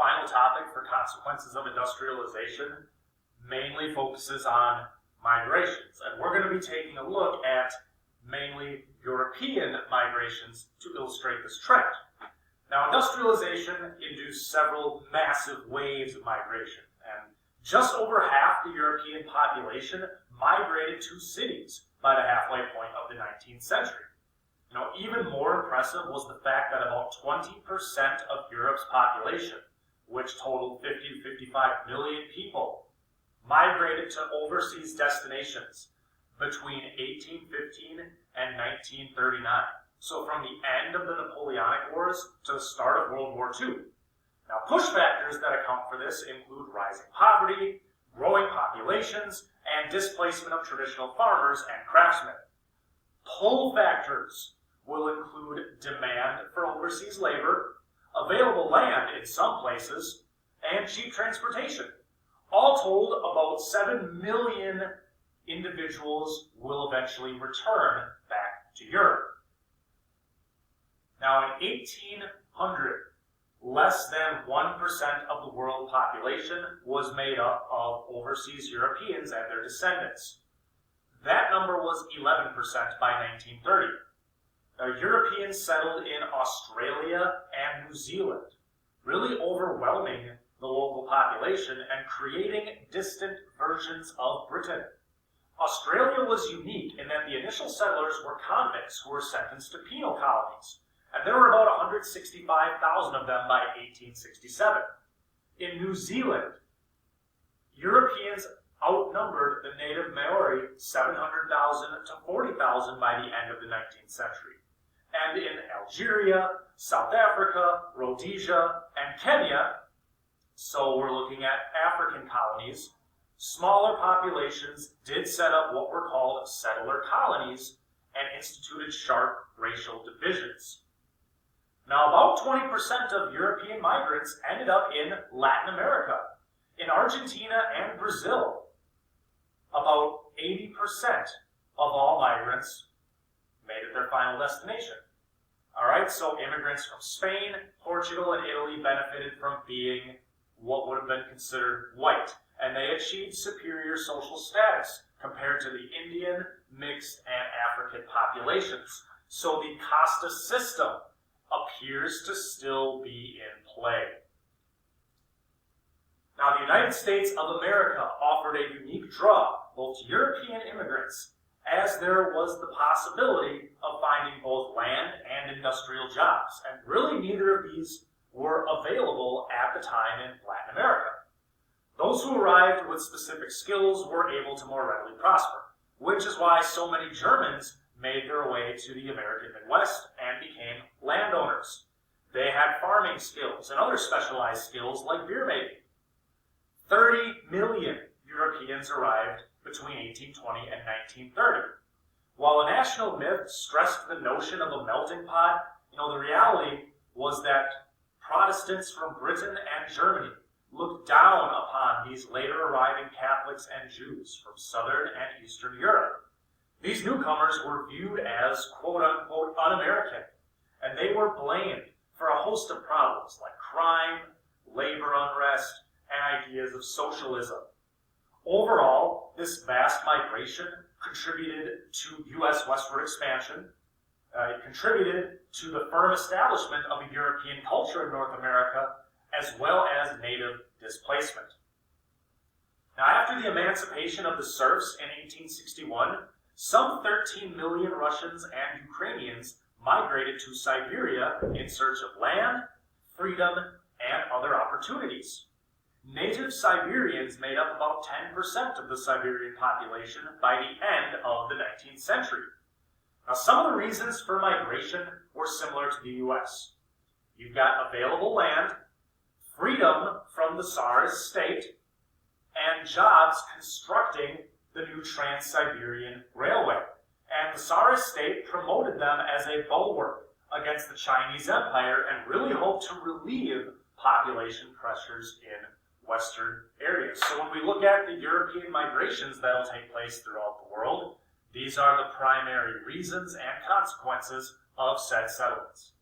final topic for consequences of industrialization mainly focuses on migrations, and we're going to be taking a look at mainly European migrations to illustrate this trend. Now, industrialization induced several massive waves of migration, and just over half the European population migrated to cities by the halfway point of the 19th century. Even more impressive was the fact that about 20% of Europe's population, which totaled 50 to 55 million people, migrated to overseas destinations between 1815 and 1939. So from the end of the Napoleonic Wars to the start of World War II. Now, push factors that account for this include rising poverty, growing populations, and displacement of traditional farmers and craftsmen. Pull factors will include demand for overseas labor, available land in some places, and cheap transportation. All told, about 7 million individuals will eventually return back to Europe. Now, in 1800, less than 1% of the world population was made up of overseas Europeans and their descendants. That number was 11% by 1930. Now, Europeans settled in Australia and New Zealand, really overwhelming the local population and creating distant versions of Britain. Australia was unique in that the initial settlers were convicts who were sentenced to penal colonies, and there were about 165,000 of them by 1867. In New Zealand, Europeans outnumbered the native Maori 700,000 to 40,000 by the end of the 19th century. And in Algeria, South Africa, Rhodesia, and Kenya, so we're looking at African colonies, smaller populations did set up what were called settler colonies and instituted sharp racial divisions. Now, about 20% of European migrants ended up in Latin America. In Argentina and Brazil, about 80% of all migrants made it their final destination. All right, so immigrants from Spain, Portugal, and Italy benefited from being what would have been considered white, and they achieved superior social status compared to the Indian, mixed, and African populations. So the casta system appears to still be in play. Now, the United States of America offered a unique draw both to European immigrants, as there was the possibility of finding both land and industrial jobs, and really neither of these were available at the time in Latin America. Those who arrived with specific skills were able to more readily prosper, which is why so many Germans made their way to the American Midwest and became landowners. They had farming skills and other specialized skills like beer making. 30 million Europeans arrived between 1820 and 1930. While a national myth stressed the notion of a melting pot, the reality was that Protestants from Britain and Germany looked down upon these later arriving Catholics and Jews from Southern and Eastern Europe. These newcomers were viewed as quote-unquote un-American, and they were blamed for a host of problems like crime, labor unrest, and ideas of socialism. Overall, this vast migration contributed to U.S. westward expansion. It contributed to the firm establishment of a European culture in North America, as well as native displacement. Now, after the emancipation of the serfs in 1861, some 13 million Russians and Ukrainians migrated to Siberia in search of land, freedom, and other opportunities. Native Siberians made up about 10% of the Siberian population by the end of the 19th century. Now, some of the reasons for migration were similar to the U.S. You've got available land, freedom from the Tsarist state, and jobs constructing the new Trans-Siberian Railway. And the Tsarist state promoted them as a bulwark against the Chinese Empire and really hoped to relieve population pressures in Western areas. So when we look at the European migrations that will take place throughout the world, these are the primary reasons and consequences of said settlements.